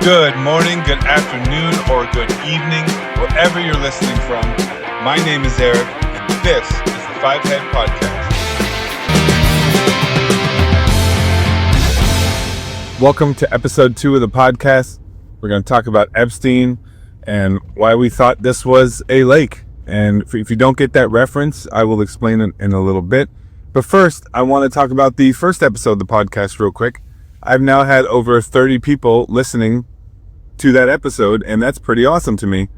Good morning, good afternoon, or good evening, wherever you're listening from. My name is Eric, and this is the Five Head Podcast. Welcome to episode 2 of the podcast. We're going to talk about Epstein and why we thought this was a lake. And if you don't get that reference, I will explain it in a little bit. But first, I want to talk about the first episode of the podcast real quick. I've now had over 30 people listening to that episode, and that's pretty awesome to me.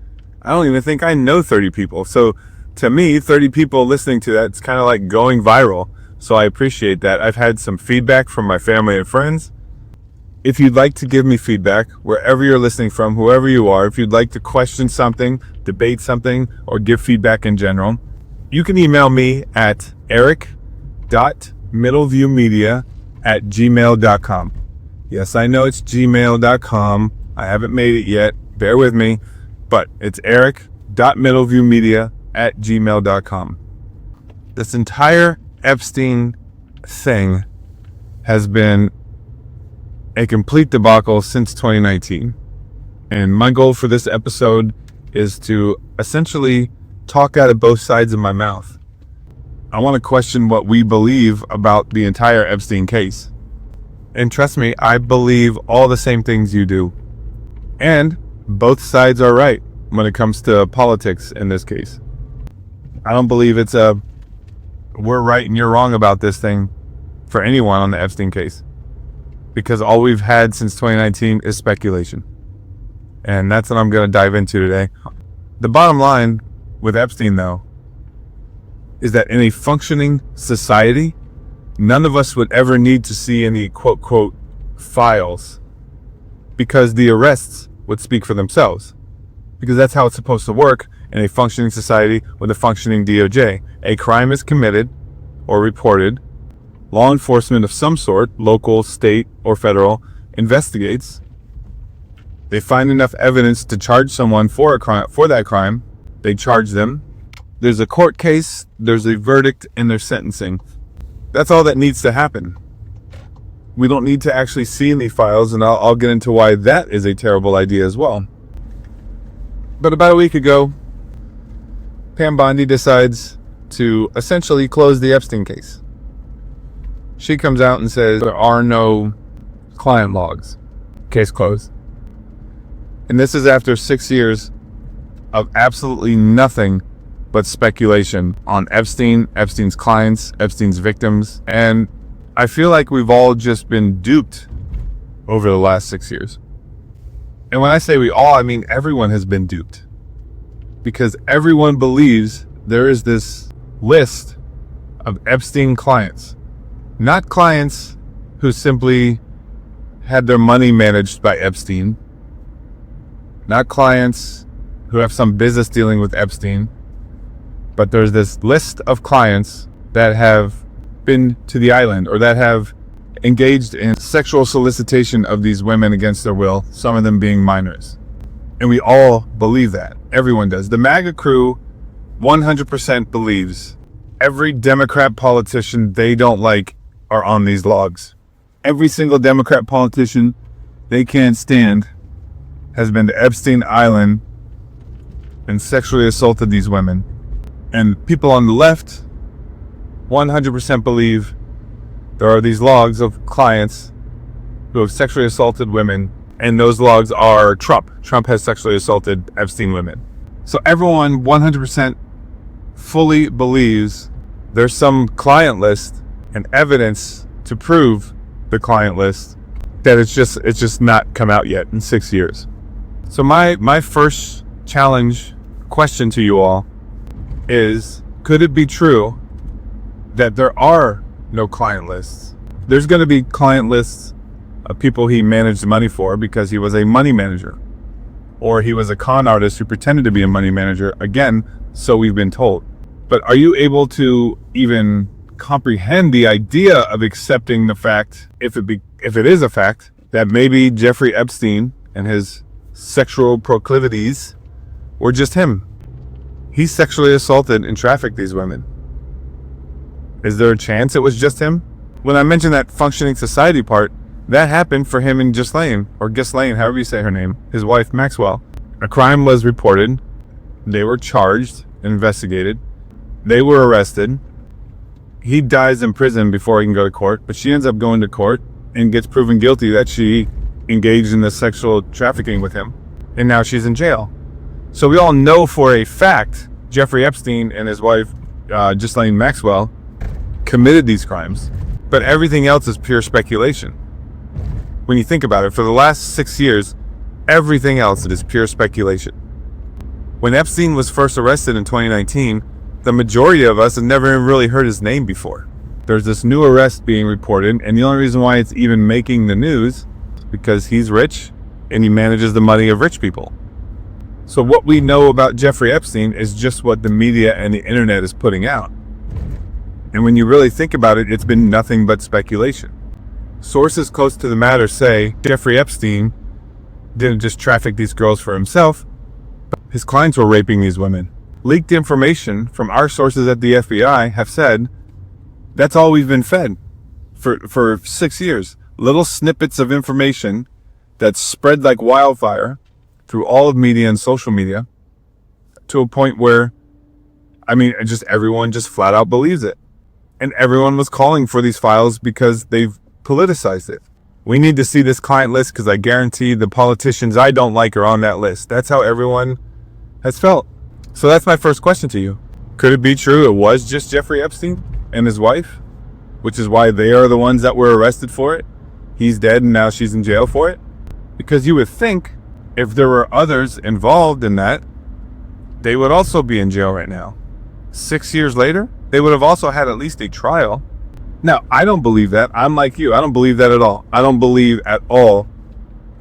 I don't even think I know 30 people. So to me, 30 people listening to that, it's kind of like going viral. So I appreciate that. I've had some feedback from my family and friends. If you'd like to give me feedback, wherever you're listening from, whoever you are, if you'd like to question something, debate something, or give feedback in general, you can email me at eric.middleviewmedia@gmail.com. Yes, I know it's gmail.com. I haven't made it yet. Bear with me. But it's eric.middleviewmedia@gmail.com. This entire Epstein thing has been a complete debacle since 2019. And my goal for this episode is to essentially talk out of both sides of my mouth. I want to question what we believe about the entire Epstein case. And trust me, I believe all the same things you do. And both sides are right when it comes to politics in this case. I don't believe it's a we're right and you're wrong about this thing for anyone on the Epstein case. Because all we've had since 2019 is speculation. And that's what I'm going to dive into today. The bottom line with Epstein, though, is that in a functioning society, none of us would ever need to see any quote-quote files, because the arrests would speak for themselves. Because that's how it's supposed to work in a functioning society with a functioning DOJ. A crime is committed or reported. Law enforcement of some sort, local, state, or federal, investigates. They find enough evidence to charge someone for a crime, for that crime. They charge them. There's a court case, there's a verdict, and there's sentencing. That's all that needs to happen. We don't need to actually see any files, and I'll get into why that is a terrible idea as well. But about a week ago, Pam Bondi decides to essentially close the Epstein case. She comes out and says there are no client logs. Case closed. And this is after 6 years of absolutely nothing but speculation on Epstein, Epstein's clients, Epstein's victims. And I feel like we've all just been duped over the last 6 years. And when I say we all, I mean everyone has been duped. Because everyone believes there is this list of Epstein clients. Not clients who simply had their money managed by Epstein. Not clients who have some business dealing with Epstein. But there's this list of clients that have been to the island or that have engaged in sexual solicitation of these women against their will, some of them being minors. And we all believe that. Everyone does. The MAGA crew 100% believes every Democrat politician they don't like are on these logs. Every single Democrat politician they can't stand has been to Epstein Island and sexually assaulted these women. And people on the left 100% believe there are these logs of clients who have sexually assaulted women, and those logs are Trump. Trump has sexually assaulted Epstein women. So everyone 100% fully believes there's some client list and evidence to prove the client list, that it's just not come out yet in 6 years. So my first challenge question to you all is, could it be true that there are no client lists? There's going to be client lists of people he managed money for because he was a money manager, or he was a con artist who pretended to be a money manager, again, so we've been told. But are you able to even comprehend the idea of accepting the fact, if it is a fact, that maybe Jeffrey Epstein and his sexual proclivities were just him? He sexually assaulted and trafficked these women. Is there a chance it was just him? When I mentioned that functioning society part, That happened for him and Ghislaine, or Ghislaine, however you say her name, his wife Maxwell. A crime was reported. They were charged, investigated. They were arrested. He dies in prison before he can go to court, but she ends up going to court and gets proven guilty that she engaged in this sexual trafficking with him. And now she's in jail. So we all know for a fact Jeffrey Epstein and his wife, Ghislaine Maxwell, committed these crimes. But everything else is pure speculation. When you think about it, for the last 6 years, everything else is pure speculation. When Epstein was first arrested in 2019, the majority of us have never even really heard his name before. There's this new arrest being reported, and the only reason why it's even making the news is because he's rich and he manages the money of rich people. So what we know about Jeffrey Epstein is just what the media and the internet is putting out. And when you really think about it, it's been nothing but speculation. Sources close to the matter say Jeffrey Epstein didn't just traffic these girls for himself, but his clients were raping these women. Leaked information from our sources at the FBI have said that's all we've been fed for 6 years. Little snippets of information that spread like wildfire through all of media and social media to a point where, just everyone just flat out believes it. And everyone was calling for these files because they've politicized it. We need to see this client list because I guarantee the politicians I don't like are on that list. That's how everyone has felt. So that's my first question to you. Could it be true it was just Jeffrey Epstein and his wife, which is why they are the ones that were arrested for it? He's dead and now she's in jail for it? Because you would think if there were others involved in that, they would also be in jail right now. 6 years later, they would have also had at least a trial. Now, I don't believe that. I'm like you. I don't believe that at all. I don't believe at all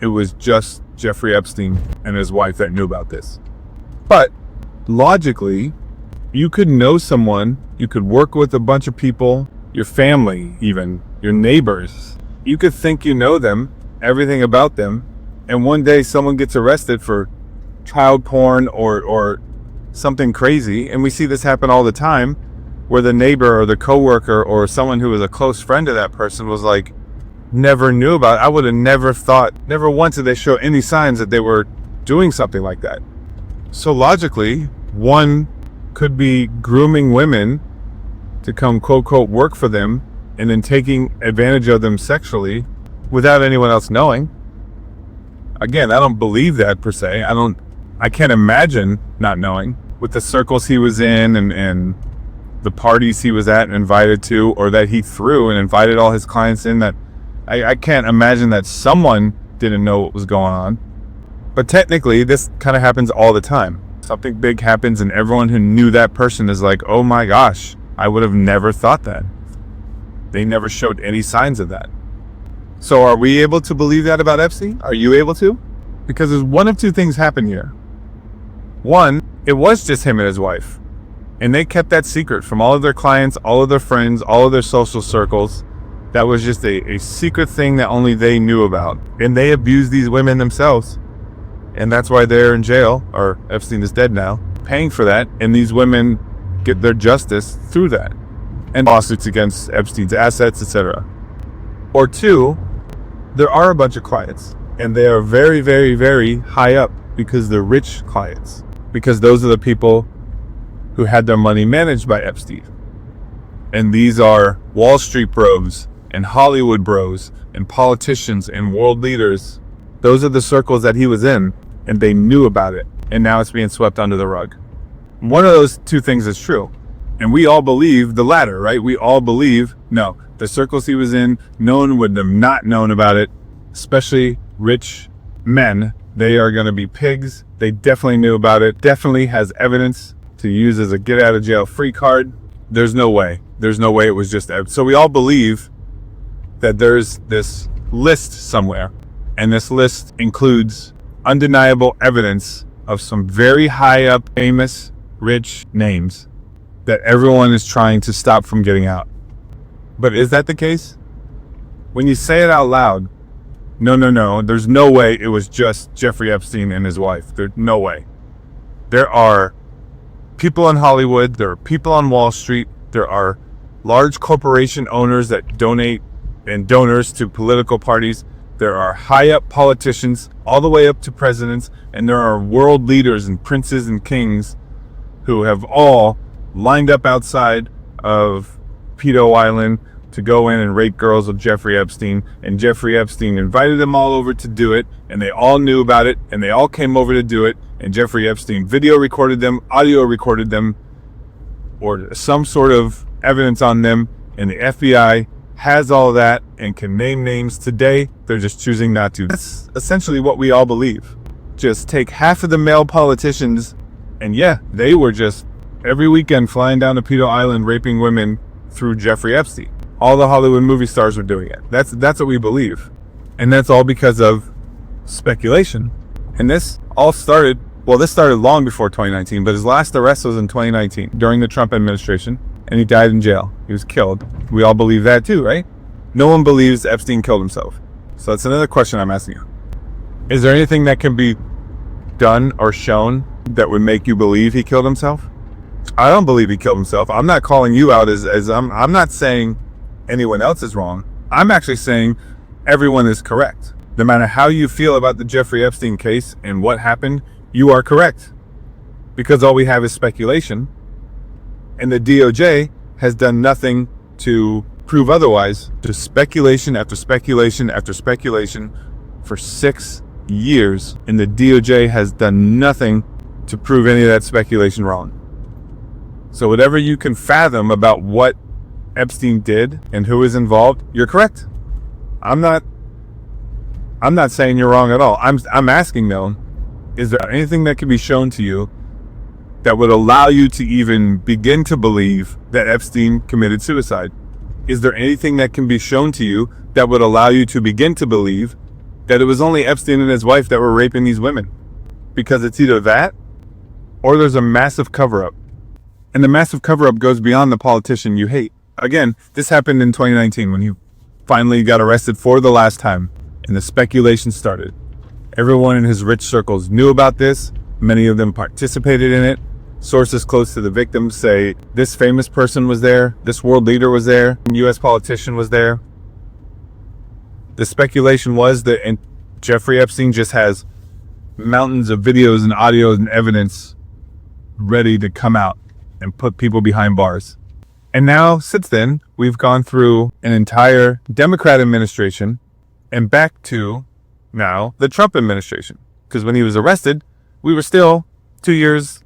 it was just Jeffrey Epstein and his wife that knew about this. But logically, you could know someone, you could work with a bunch of people, your family even, your neighbors. You could think you know them, everything about them, and one day someone gets arrested for child porn or something crazy, and we see this happen all the time, where the neighbor or the coworker or someone who was a close friend of that person was like, never knew about it. I would have never thought, never once did they show any signs that they were doing something like that. So logically, one could be grooming women to come quote unquote work for them and then taking advantage of them sexually without anyone else knowing. Again, I don't believe that per se. I can't imagine not knowing with the circles he was in and the parties he was at and invited to, or that he threw and invited all his clients in, that I can't imagine that someone didn't know what was going on. But technically, this kind of happens all the time. Something big happens and everyone who knew that person is like, oh my gosh, I would have never thought that. They never showed any signs of that. So are we able to believe that about Epstein? Are you able to? Because there's one of two things happen here. One, it was just him and his wife. And they kept that secret from all of their clients, all of their friends, all of their social circles. That was just a secret thing that only they knew about. And they abused these women themselves. And that's why they're in jail, or Epstein is dead now, paying for that. And these women get their justice through that. And lawsuits against Epstein's assets, etc. Or two, there are a bunch of clients. And they are very, very, very high up because they're rich clients. Because those are the people who had their money managed by Epstein. And these are Wall Street bros and Hollywood bros and politicians and world leaders. Those are the circles that he was in, and they knew about it. And now it's being swept under the rug. One of those two things is true. And we all believe the latter, right? We all believe, no, the circles he was in, no one would have not known about it, especially rich men. They are going to be pigs. They definitely knew about it, definitely has evidence to use as a get out of jail free card. There's no way it was just Epstein. So we all believe that there's this list somewhere, and this list includes undeniable evidence of some very high up, famous, rich names that everyone is trying to stop from getting out. But is that the case? When you say it out loud, no, there's no way it was just Jeffrey Epstein and his wife. There's no way. There are people in Hollywood, there are people on Wall Street, there are large corporation owners that donate and donors to political parties. There are high up politicians all the way up to presidents, and there are world leaders and princes and kings who have all lined up outside of Pedo Island to go in and rape girls with Jeffrey Epstein. And Jeffrey Epstein invited them all over to do it, and they all knew about it, and they all came over to do it. And Jeffrey Epstein video recorded them, audio recorded them, or some sort of evidence on them, and the FBI has all that and can name names today. They're just choosing not to. That's essentially what we all believe. Just take half of the male politicians, and yeah, they were just every weekend flying down to Pedo Island raping women through Jeffrey Epstein. All the Hollywood movie stars were doing it. That's what we believe. And that's all because of speculation. And this all started, well, this started long before 2019, but his last arrest was in 2019 during the Trump administration, and he died in jail. He was killed. We all believe that too, right? No one believes Epstein killed himself. So that's another question I'm asking you. Is there anything that can be done or shown that would make you believe he killed himself? I don't believe he killed himself. I'm not calling you out as I'm not saying anyone else is wrong. I'm actually saying everyone is correct. No matter how you feel about the Jeffrey Epstein case and what happened, you are correct. Because all we have is speculation. And the DOJ has done nothing to prove otherwise. Just speculation after speculation after speculation for 6 years. And the DOJ has done nothing to prove any of that speculation wrong. So whatever you can fathom about what Epstein did and who is involved, you're correct. I'm not saying you're wrong at all. I'm asking though, is there anything that can be shown to you that would allow you to even begin to believe that Epstein committed suicide? Is there anything that can be shown to you that would allow you to begin to believe that it was only Epstein and his wife that were raping these women? Because it's either that or there's a massive cover-up. And the massive cover-up goes beyond the politician you hate. Again, this happened in 2019 when he finally got arrested for the last time and the speculation started. Everyone in his rich circles knew about this. Many of them participated in it. Sources close to the victims say this famous person was there, this world leader was there, a U.S. politician was there. The speculation was that Jeffrey Epstein just has mountains of videos and audios and evidence ready to come out and put people behind bars. And now, since then, we've gone through an entire Democrat administration and back to now the Trump administration. Because when he was arrested, we were still 2 years,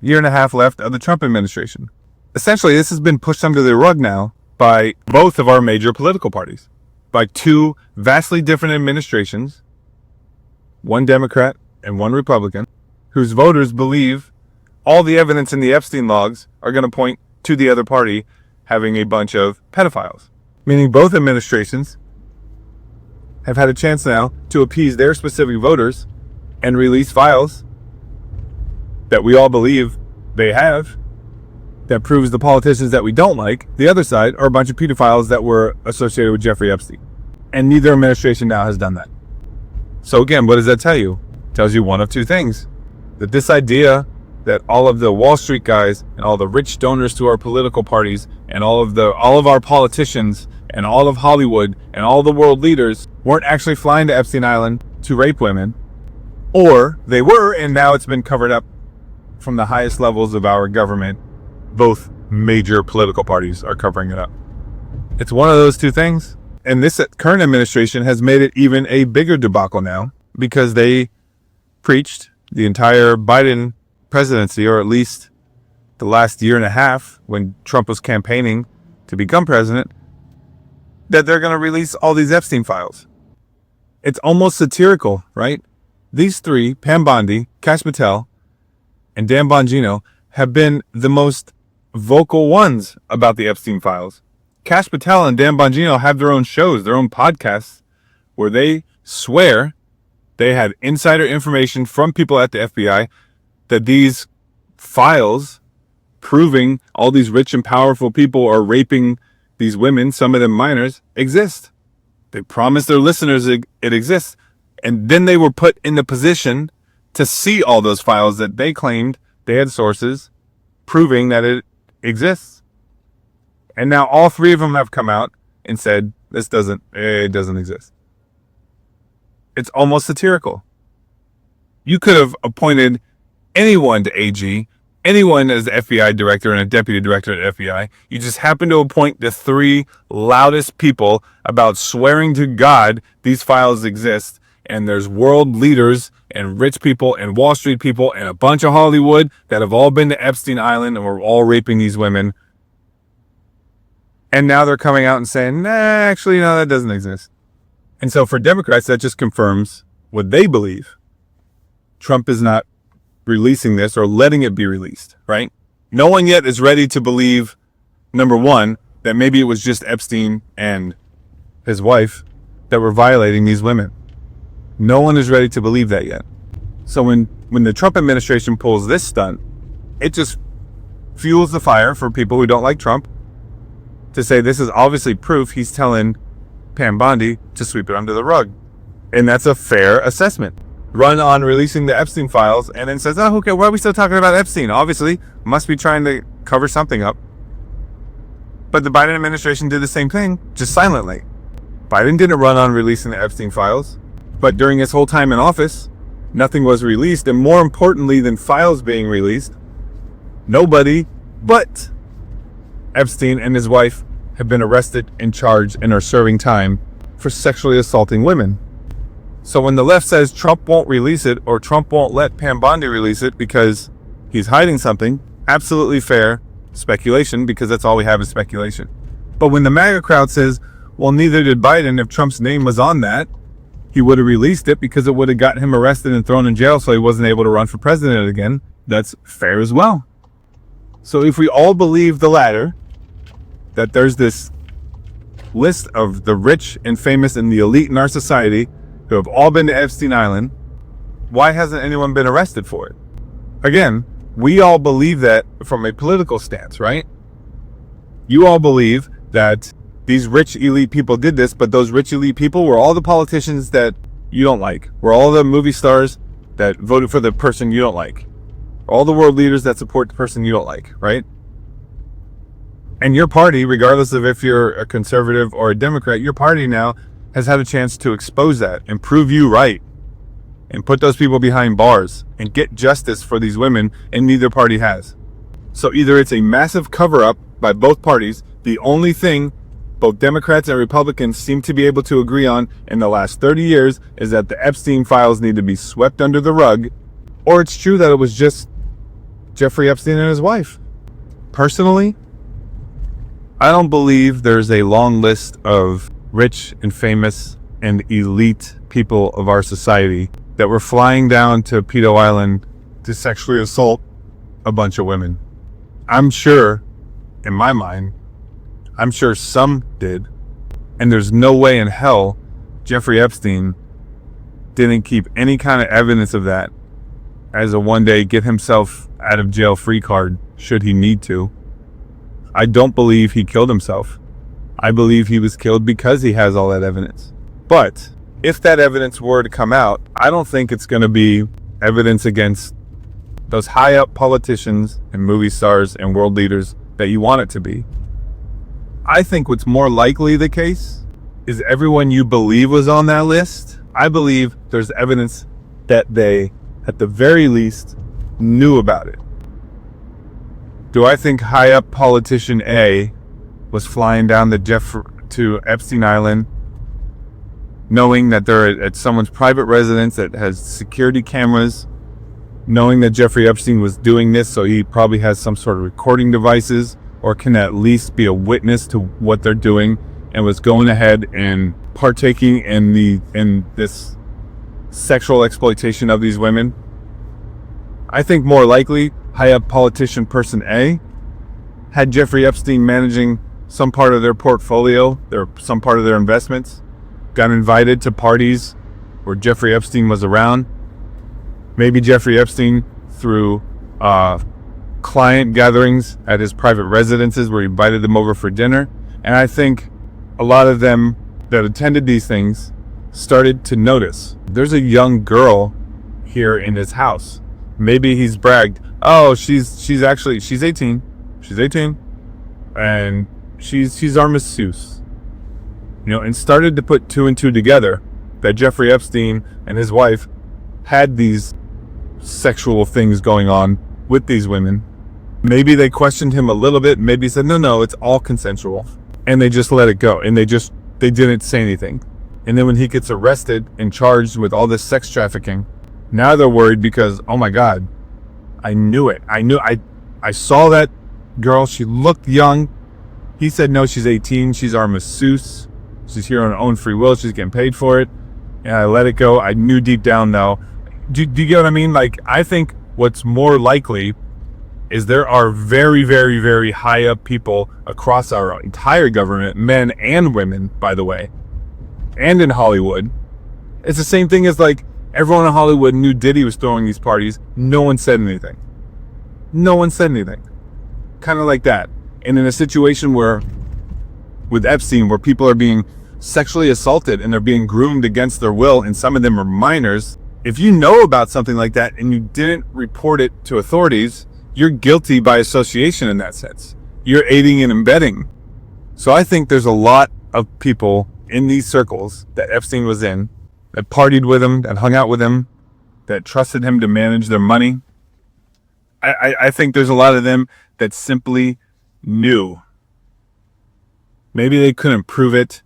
year and a half left of the Trump administration. Essentially, this has been pushed under the rug now by both of our major political parties, by two vastly different administrations, one Democrat and one Republican, whose voters believe all the evidence in the Epstein logs are going to point to the other party having a bunch of pedophiles. Meaning both administrations have had a chance now to appease their specific voters and release files that we all believe they have that proves the politicians that we don't like, the other side, are a bunch of pedophiles that were associated with Jeffrey Epstein. And neither administration now has done that. So again, what does that tell you? It tells you one of two things. That this idea that all of the Wall Street guys and all the rich donors to our political parties and all of our politicians and all of Hollywood and all the world leaders weren't actually flying to Epstein Island to rape women, or they were, and now it's been covered up from the highest levels of our government. Both major political parties are covering it up. It's one of those two things. And this current administration has made it even a bigger debacle now because they preached the entire Biden presidency, or at least the last year and a half when Trump was campaigning to become president, that they're going to release all these Epstein files. It's almost satirical, right? These three, Pam Bondi, Kash Patel, and Dan Bongino, have been the most vocal ones about the Epstein files. Kash Patel and Dan Bongino have their own shows, their own podcasts, where they swear they had insider information from people at the FBI that these files proving all these rich and powerful people are raping these women, some of them minors, exist. They promised their listeners it exists. And then they were put in the position to see all those files that they claimed they had sources proving that it exists. And now all three of them have come out and said, it doesn't exist. It's almost satirical. You could have appointed anyone to AG, anyone as the FBI director and a deputy director at FBI. You just happen to appoint the three loudest people about swearing to God these files exist, and there's world leaders and rich people and Wall Street people and a bunch of Hollywood that have all been to Epstein Island and were all raping these women. And now they're coming out and saying, nah, actually, no, that doesn't exist. And so for Democrats, that just confirms what they believe. Trump is not releasing this or letting it be released, right? No one yet is ready to believe, number one, that maybe it was just Epstein and his wife that were violating these women. No one is ready to believe that yet. So when the Trump administration pulls this stunt, it just fuels the fire for people who don't like Trump to say this is obviously proof he's telling Pam Bondi to sweep it under the rug. And that's a fair assessment. Run on releasing the Epstein files and then says, oh, okay, why are we still talking about Epstein? Obviously, must be trying to cover something up. But the Biden administration did the same thing, just silently. Biden didn't run on releasing the Epstein files, but during his whole time in office, nothing was released. And more importantly than files being released, nobody but Epstein and his wife have been arrested and charged and are serving time for sexually assaulting women. So when the left says Trump won't release it or Trump won't let Pam Bondi release it because he's hiding something, absolutely fair speculation, because that's all we have is speculation. But when the MAGA crowd says, well, neither did Biden, if Trump's name was on that, he would have released it because it would have gotten him arrested and thrown in jail so he wasn't able to run for president again, that's fair as well. So if we all believe the latter, that there's this list of the rich and famous and the elite in our society who have all been to Epstein Island, why hasn't anyone been arrested for it? Again, we all believe that from a political stance, right? You all believe that these rich elite people did this, but those rich elite people were all the politicians that you don't like, were all the movie stars that voted for the person you don't like, all the world leaders that support the person you don't like, right? And your party, regardless of if you're a conservative or a Democrat, your party now has had a chance to expose that and prove you right and put those people behind bars and get justice for these women, and neither party has. So either it's a massive cover-up by both parties, the only thing both Democrats and Republicans seem to be able to agree on in the last 30 years is that the Epstein files need to be swept under the rug, or it's true that it was just Jeffrey Epstein and his wife. Personally, I don't believe there's a long list of rich and famous and elite people of our society that were flying down to Epstein Island to sexually assault a bunch of women. I'm sure, in my mind, I'm sure some did. And there's no way in hell Jeffrey Epstein didn't keep any kind of evidence of that as a one-day get himself out of jail free card should he need to. I don't believe he killed himself. I believe he was killed because he has all that evidence. But if that evidence were to come out, I don't think it's going to be evidence against those high up politicians and movie stars and world leaders that you want it to be. I think what's more likely the case is everyone you believe was on that list. I believe there's evidence that they, at the very least, knew about it. Do I think high up politician A was flying down to Epstein Island knowing that they're at someone's private residence that has security cameras, knowing that Jeffrey Epstein was doing this, so he probably has some sort of recording devices or can at least be a witness to what they're doing, and was going ahead and partaking in this sexual exploitation of these women? I think more likely high up politician person A had Jeffrey Epstein managing some part of their portfolio, some part of their investments, got invited to parties where Jeffrey Epstein was around. Maybe Jeffrey Epstein through client gatherings at his private residences where he invited them over for dinner. And I think a lot of them that attended these things started to notice there's a young girl here in his house. Maybe he's bragged, oh, she's 18. She's 18. And she's our masseuse. and started to put two and two together that Jeffrey Epstein and his wife had these sexual things going on with these women. Maybe they questioned him a little bit. Maybe said, no, it's all consensual. And they just let it go. And they didn't say anything. And then when he gets arrested and charged with all this sex trafficking, now they're worried because, oh my God, I knew it. I saw that girl. She looked young. He said, no, she's 18. She's our masseuse. She's here on her own free will. She's getting paid for it. And I let it go. I knew deep down though. Do you get what I mean? Like, I think what's more likely is there are very, very, very high up people across our entire government, men and women, by the way, and in Hollywood. It's the same thing as like everyone in Hollywood knew Diddy was throwing these parties. No one said anything. Kind of like that. And in a situation with Epstein, where people are being sexually assaulted and they're being groomed against their will, and some of them are minors, if you know about something like that and you didn't report it to authorities, you're guilty by association in that sense. You're aiding and abetting. So I think there's a lot of people in these circles that Epstein was in, that partied with him, that hung out with him, that trusted him to manage their money. I think there's a lot of them that simply knew. Maybe they couldn't prove it.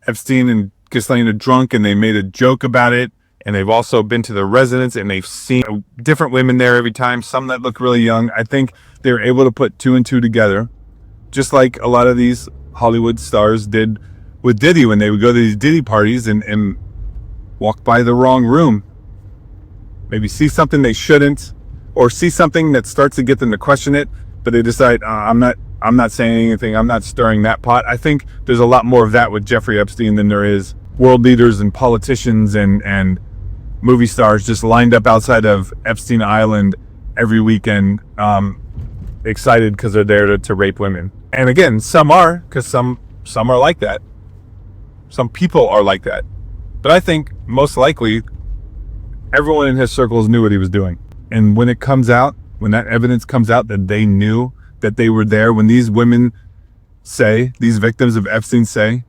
Epstein and Ghislaine are drunk and they made a joke about it. And they've also been to the residence and they've seen different women there every time, some that look really young. I think they were able to put two and two together, just like a lot of these Hollywood stars did with Diddy when they would go to these Diddy parties and walk by the wrong room. Maybe see something they shouldn't, or see something that starts to get them to question it, but they decide, I'm not saying anything, I'm not stirring that pot. I think there's a lot more of that with Jeffrey Epstein than there is world leaders and politicians and movie stars just lined up outside of Epstein Island every weekend, excited because they're there to rape women. And again, some are, because some are like that. Some people are like that. But I think most likely everyone in his circles knew what he was doing. And when it comes out, when that evidence comes out that they knew that they were there, when these women say, these victims of Epstein say,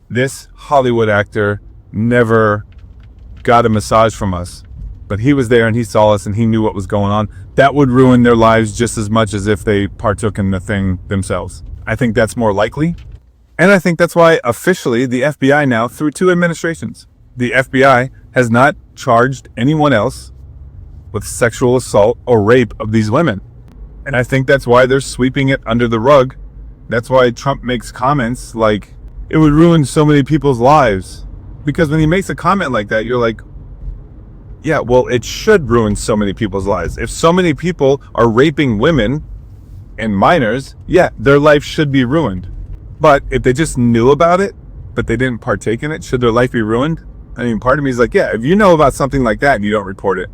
this Hollywood actor never got a massage from us, but he was there and he saw us and he knew what was going on, that would ruin their lives just as much as if they partook in the thing themselves. I think that's more likely. And I think that's why officially the FBI now, through 2 administrations, the FBI has not charged anyone else with sexual assault or rape of these women. And I think that's why they're sweeping it under the rug. That's why Trump makes comments like, it would ruin so many people's lives. Because when he makes a comment like that, you're like, yeah, well, it should ruin so many people's lives. If so many people are raping women and minors, yeah, their life should be ruined. But if they just knew about it, but they didn't partake in it, should their life be ruined? I mean, part of me is like, yeah, if you know about something like that and you don't report it,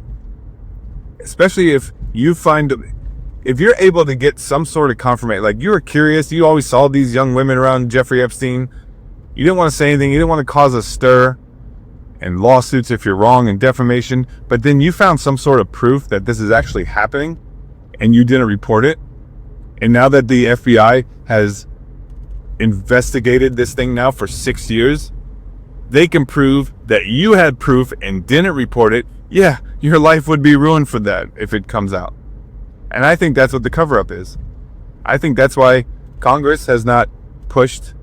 especially if you're able to get some sort of confirmation, like you were curious, you always saw these young women around Jeffrey Epstein, you didn't want to say anything, you didn't want to cause a stir and lawsuits if you're wrong and defamation, but then you found some sort of proof that this is actually happening and you didn't report it. And now that the FBI has investigated this thing now for 6 years, they can prove that you had proof and didn't report it. Yeah, your life would be ruined for that if it comes out. And I think that's what the cover-up is. I think that's why Congress has not pushed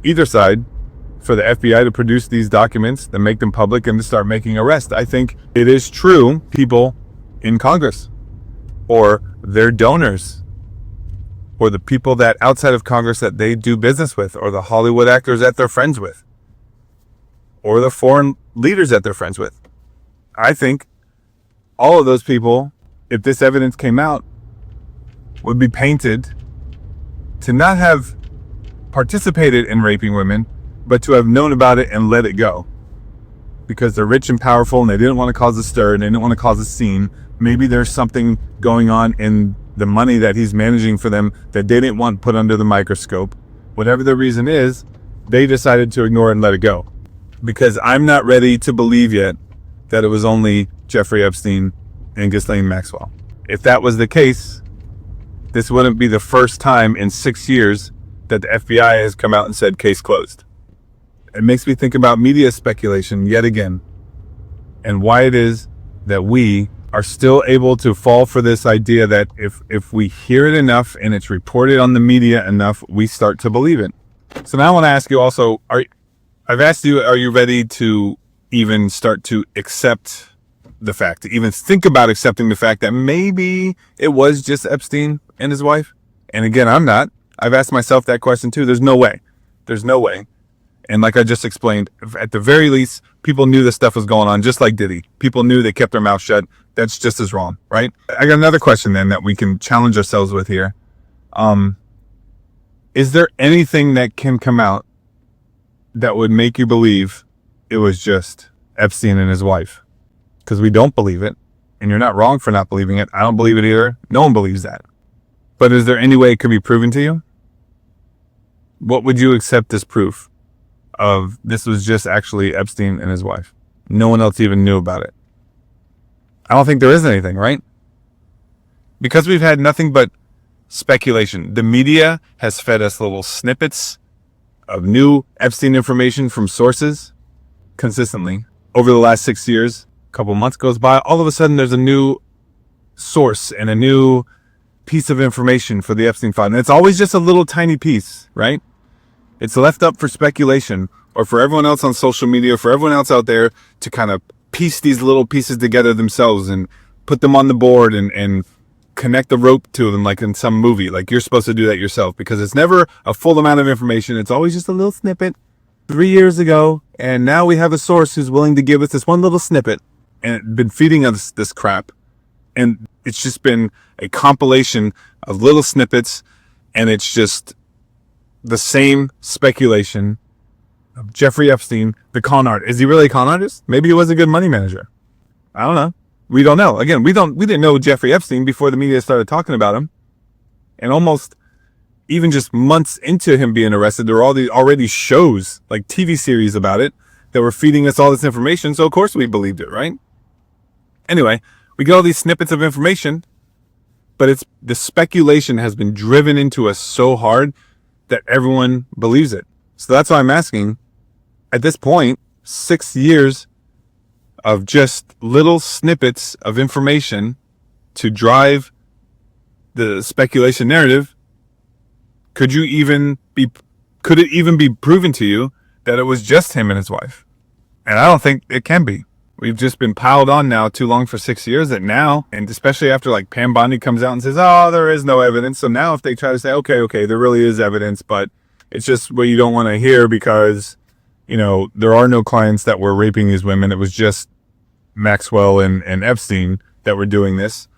either side for the FBI to produce these documents, to make them public, and to start making arrests. I think it is true people in Congress or their donors or the people that outside of Congress that they do business with, or the Hollywood actors that they're friends with, or the foreign leaders that they're friends with. I think all of those people, if this evidence came out, would be painted to not have participated in raping women, but to have known about it and let it go. Because they're rich and powerful and they didn't want to cause a stir and they didn't want to cause a scene. Maybe there's something going on in the money that he's managing for them that they didn't want put under the microscope. Whatever the reason is, they decided to ignore it and let it go. Because I'm not ready to believe yet that it was only Jeffrey Epstein and Ghislaine Maxwell. If that was the case, this wouldn't be the first time in 6 years that the FBI has come out and said case closed. It makes me think about media speculation yet again, and why it is that we are still able to fall for this idea that if we hear it enough and it's reported on the media enough, we start to believe it. So now I want to ask you also, I've asked you, are you ready to even start to accept the fact, to even think about accepting the fact that maybe it was just Epstein and his wife? And again, I'm not. I've asked myself that question too. There's no way. There's no way. And like I just explained, at the very least, people knew this stuff was going on, just like Diddy. People knew, they kept their mouth shut. That's just as wrong, right? I got another question then that we can challenge ourselves with here. Is there anything that can come out that would make you believe it was just Epstein and his wife? Because we don't believe it, and you're not wrong for not believing it. I don't believe it either. No one believes that. But is there any way it could be proven to you? What would you accept as proof of this was just actually Epstein and his wife? No one else even knew about it. I don't think there is anything, right? Because we've had nothing but speculation. The media has fed us little snippets of new Epstein information from sources consistently. Over the last 6 years, a couple months goes by, all of a sudden there's a new source and a new piece of information for the Epstein file. And it's always just a little tiny piece, right? It's left up for speculation, or for everyone else on social media, for everyone else out there to kind of piece these little pieces together themselves and put them on the board and connect the rope to them, like in some movie. Like you're supposed to do that yourself, because it's never a full amount of information. It's always just a little snippet 3 years ago. And now we have a source who's willing to give us this one little snippet, and it's been feeding us this crap. And it's just been a compilation of little snippets, and it's just the same speculation of Jeffrey Epstein, the con artist. Is he really a con artist? Maybe he was a good money manager. I don't know. We don't know. Again, we didn't know Jeffrey Epstein before the media started talking about him. And almost even just months into him being arrested, there were all these already shows, like TV series about it, that were feeding us all this information. So of course we believed it, right? Anyway, we get all these snippets of information, but the speculation has been driven into us so hard that everyone believes it. So that's why I'm asking, at this point, 6 years of just little snippets of information to drive the speculation narrative, could it even be proven to you that it was just him and his wife? And I don't think it can be. We've just been piled on now too long for 6 years that now, and especially after like Pam Bondi comes out and says, oh, there is no evidence. So now if they try to say, okay, there really is evidence, but it's just what you don't want to hear because, there are no clients that were raping these women. It was just Maxwell and Epstein that were doing this.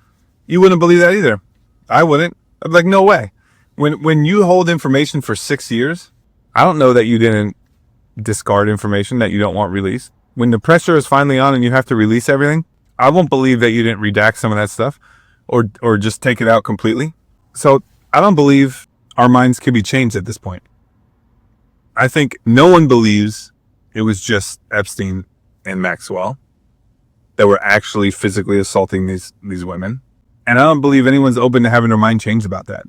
You wouldn't believe that either. I wouldn't. I'd be like, no way. When you hold information for 6 years, I don't know that you didn't discard information that you don't want released. When the pressure is finally on and you have to release everything, I won't believe that you didn't redact some of that stuff or just take it out completely. So I don't believe our minds can be changed at this point. I think no one believes it was just Epstein and Maxwell that were actually physically assaulting these women. And I don't believe anyone's open to having their mind changed about that.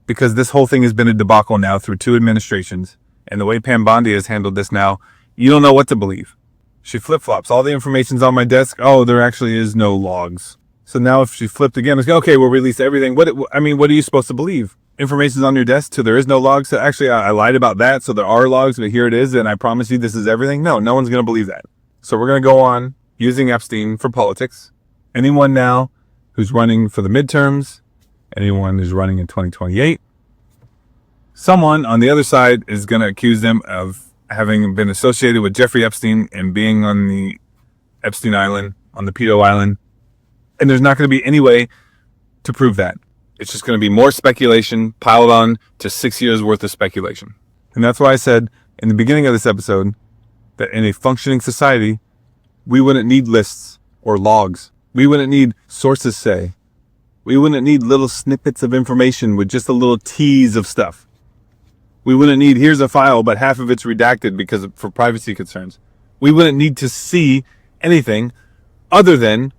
Because this whole thing has been a debacle now through 2 administrations. And the way Pam Bondi has handled this now, you don't know what to believe. She flip-flops. All the information's on my desk. Oh, there actually is no logs. So now if she flipped again, it's okay, we'll release everything. What are you supposed to believe? Information's on your desk, so there is no logs. So actually, I lied about that, so there are logs, but here it is, and I promise you this is everything. No one's going to believe that. So we're going to go on using Epstein for politics. Anyone now who's running for the midterms, anyone who's running in 2028, someone on the other side is going to accuse them of having been associated with Jeffrey Epstein and being on the Epstein Island, on the Pedo Island. And there's not going to be any way to prove that. It's just going to be more speculation piled on to 6 years worth of speculation. And that's why I said in the beginning of this episode that in a functioning society, we wouldn't need lists or logs. We wouldn't need sources say. We wouldn't need little snippets of information with just a little tease of stuff. We wouldn't need, here's a file, but half of it's redacted for privacy concerns. We wouldn't need to see anything other than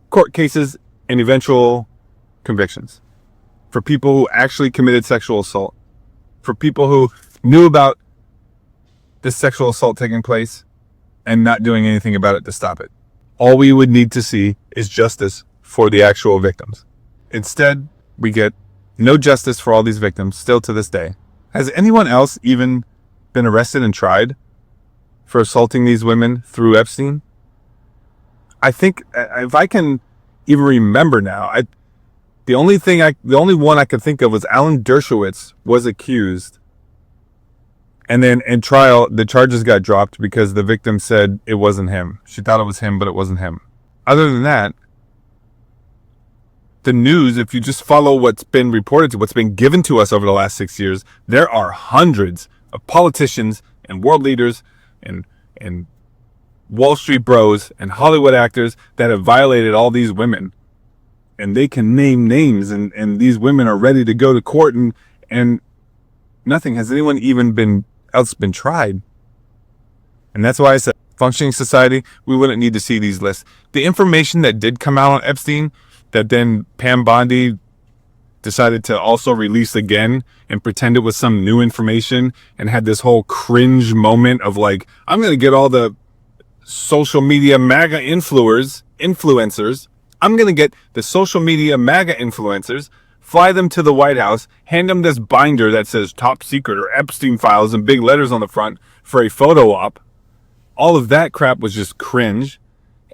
court cases and eventual convictions for people who actually committed sexual assault. for people who knew about this sexual assault taking place and not doing anything about it to stop it. All we would need to see is justice for the actual victims. Instead, we get no justice for all these victims still to this day. Has anyone else even been arrested and tried for assaulting these women through Epstein? I think, if I can even remember now, the only one I could think of was Alan Dershowitz was accused. And then in trial, the charges got dropped because the victim said it wasn't him. She thought it was him, but it wasn't him. Other than that, the news, if you just follow what's been reported to, what's been given to us over the last 6 years, there are hundreds of politicians and world leaders and Wall Street bros and Hollywood actors that have violated all these women. And they can name names, and these women are ready to go to court, and nothing. Has anyone even been tried? And that's why I said, functioning society, we wouldn't need to see these lists. The information that did come out on Epstein, that then Pam Bondi decided to also release again and pretend it was some new information, and had this whole cringe moment of like, I'm going to get all the social media MAGA influencers. I'm going to get the social media MAGA influencers, fly them to the White House, hand them this binder that says top secret or Epstein files in big letters on the front for a photo op. All of that crap was just cringe.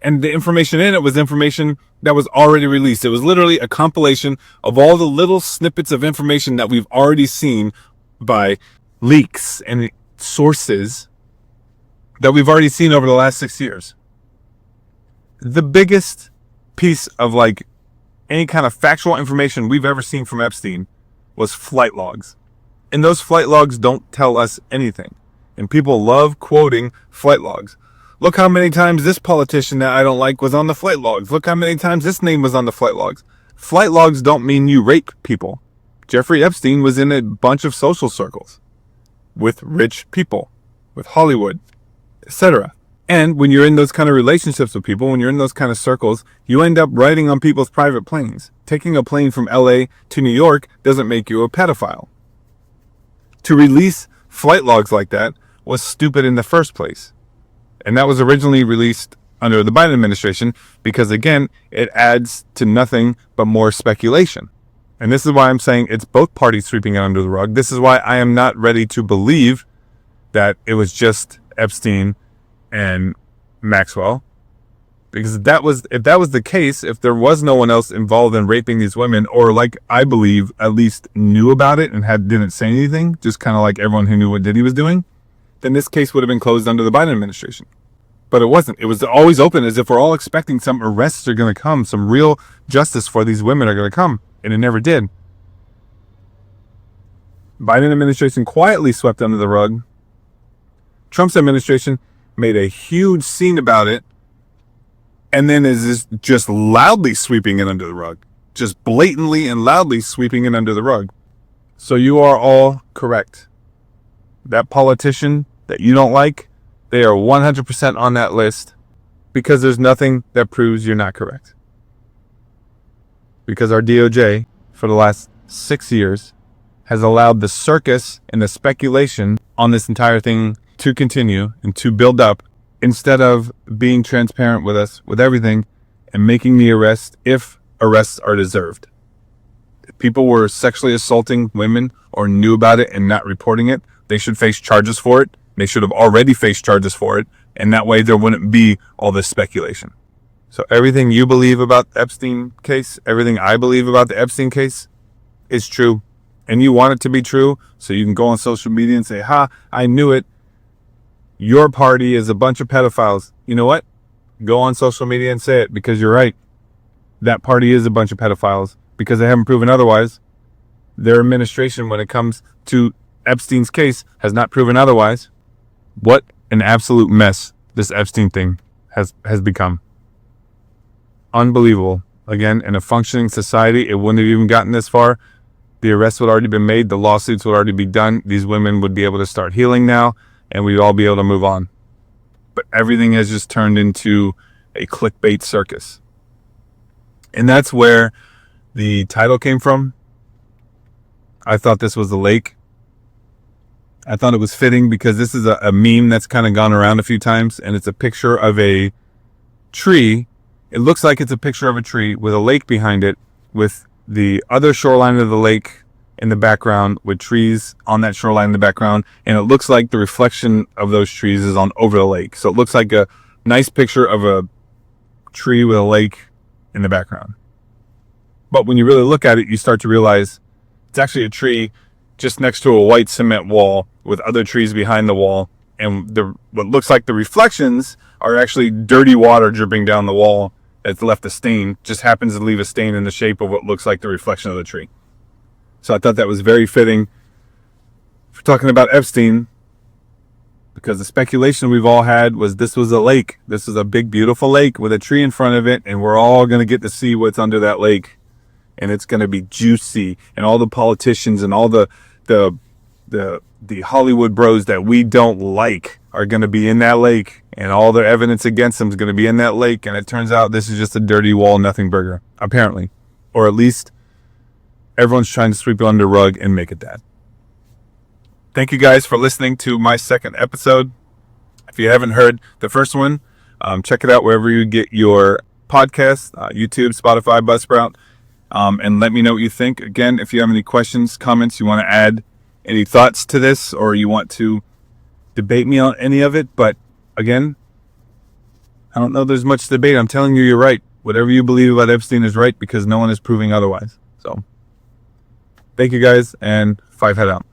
And the information in it was information that was already released. It was literally a compilation of all the little snippets of information that we've already seen by leaks and sources that we've already seen over the last 6 years. The biggest piece of like any kind of factual information we've ever seen from Epstein was flight logs. And those flight logs don't tell us anything. And people love quoting flight logs. Look how many times this politician that I don't like was on the flight logs. Look how many times this name was on the flight logs. Flight logs don't mean you rape people. Jeffrey Epstein was in a bunch of social circles with rich people, with Hollywood, etc. And when you're in those kind of relationships with people, when you're in those kind of circles, you end up riding on people's private planes. Taking a plane from LA to New York doesn't make you a pedophile. To release flight logs like that was stupid in the first place. And that was originally released under the Biden administration because, again, it adds to nothing but more speculation. And this is why I'm saying it's both parties sweeping it under the rug. This is why I am not ready to believe that it was just Epstein and Maxwell, because if that was the case, if there was no one else involved in raping these women, or like I believe at least knew about it and didn't say anything, just kind of like everyone who knew what Diddy was doing, then this case would have been closed under the Biden administration. But it wasn't. It was always open, as if we're all expecting some arrests are going to come, some real justice for these women are going to come, and it never did. Biden administration quietly swept under the rug. Trump's administration made a huge scene about it, and then is just loudly sweeping it under the rug. Just blatantly and loudly sweeping it under the rug. So you are all correct. That politician that you don't like, they are 100% on that list, because there's nothing that proves you're not correct. Because our DOJ, for the last 6 years, has allowed the circus and the speculation on this entire thing to continue and to build up, instead of being transparent with us, with everything, and making the arrest if arrests are deserved. If people were sexually assaulting women or knew about it and not reporting it, they should face charges for it. They should have already faced charges for it, and that way there wouldn't be all this speculation. So everything you believe about the Epstein case, everything I believe about the Epstein case is true. And you want it to be true, so you can go on social media and say, ha, I knew it. Your party is a bunch of pedophiles. You know what? Go on social media and say it, because you're right. That party is a bunch of pedophiles, because they haven't proven otherwise. Their administration, when it comes to Epstein's case, has not proven otherwise. What an absolute mess this Epstein thing has become. Unbelievable. Again, in a functioning society, it wouldn't have even gotten this far. The arrests would already been made. The lawsuits would already be done. These women would be able to start healing now, and we'd all be able to move on. But everything has just turned into a clickbait circus. And that's where the title came from. I thought this was a lake. I thought it was fitting because this is a meme that's kind of gone around a few times, and it's a picture of a tree. It looks like it's a picture of a tree with a lake behind it, with the other shoreline of the lake in the background, with trees on that shoreline in the background, and it looks like the reflection of those trees is on over the lake. So it looks like a nice picture of a tree with a lake in the background. But when you really look at it, you start to realize it's actually a tree just next to a white cement wall with other trees behind the wall, and what looks like the reflections are actually dirty water dripping down the wall that's left a stain, just happens to leave a stain in the shape of what looks like the reflection of the tree. So I thought that was very fitting for talking about Epstein, because the speculation we've all had was this was a lake. This is a big, beautiful lake with a tree in front of it, and we're all going to get to see what's under that lake. And it's going to be juicy, and all the politicians and all the Hollywood bros that we don't like are going to be in that lake, and all the evidence against them is going to be in that lake. And it turns out this is just a dirty wall, nothing burger, apparently. Or at least everyone's trying to sweep it under the rug and make it that. Thank you guys for listening to my second episode. If you haven't heard the first one, check it out wherever you get your podcasts, YouTube, Spotify, Buzzsprout, and let me know what you think. Again, if you have any questions, comments, you want to add any thoughts to this, or you want to debate me on any of it. But again, I don't know there's much debate. I'm telling you, you're right. Whatever you believe about Epstein is right, because no one is proving otherwise. So thank you guys, and 5 head out.